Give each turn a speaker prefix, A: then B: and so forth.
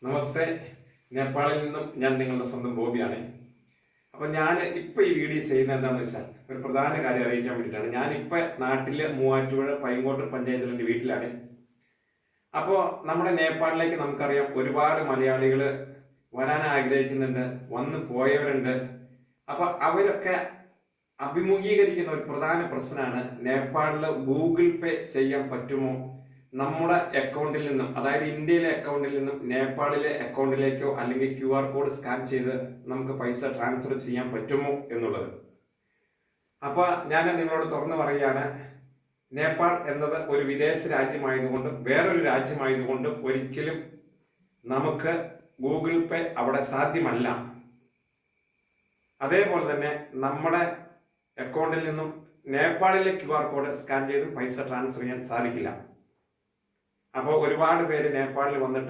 A: നമസ്തേ. നേപ്പാളിൽ നിന്നും ഞാൻ നിങ്ങളുടെ സ്വന്തം ബോബിയാണ്. അപ്പോൾ ഞാൻ ഇപ്പോൾ ഈ വീഡിയോ ചെയ്യുന്നത് എന്താണെന്ന് വെച്ചാൽ ഒരു പ്രധാന കാര്യം അറിയിക്കാൻ വേണ്ടിയിട്ടാണ്. ഞാനിപ്പോൾ നാട്ടിലെ മൂവാറ്റുപുഴ പൈങ്ങോട്ട് പഞ്ചായത്തിലെ എൻ്റെ വീട്ടിലാണ്. അപ്പോൾ നമ്മുടെ നേപ്പാളിലേക്ക് നമുക്കറിയാം ഒരുപാട് മലയാളികൾ വരാൻ ആഗ്രഹിക്കുന്നുണ്ട്, വന്നു പോയവരുണ്ട്. അപ്പോൾ അവരൊക്കെ അഭിമുഖീകരിക്കുന്ന ഒരു പ്രധാന പ്രശ്നമാണ് നേപ്പാളിൽ ഗൂഗിൾ പേ ചെയ്യാൻ പറ്റുമോ, നമ്മുടെ അക്കൗണ്ടിൽ നിന്നും, അതായത് ഇന്ത്യയിലെ അക്കൗണ്ടിൽ നിന്നും നേപ്പാളിലെ അക്കൗണ്ടിലേക്കോ അല്ലെങ്കിൽ QR കോഡ് സ്കാൻ ചെയ്ത് നമുക്ക് പൈസ ട്രാൻസ്ഫർ ചെയ്യാൻ പറ്റുമോ എന്നുള്ളത്. അപ്പോൾ ഞാൻ നിങ്ങളോട് തുറന്നു പറയുകയാണ്, നേപ്പാൾ എന്നത് ഒരു വിദേശ രാജ്യമായതുകൊണ്ടും വേറൊരു രാജ്യമായതുകൊണ്ടും ഒരിക്കലും നമുക്ക് ഗൂഗിൾ പേ അവിടെ സാധ്യമല്ല. അതേപോലെ തന്നെ നമ്മുടെ അക്കൗണ്ടിൽ നിന്നും നേപ്പാളിലെ QR കോഡ് സ്കാൻ ചെയ്ത് പൈസ ട്രാൻസ്ഫർ ചെയ്യാൻ സാധിക്കില്ല. അപ്പോൾ ഒരുപാട് പേര് നേപ്പാളിൽ വന്നിട്ട്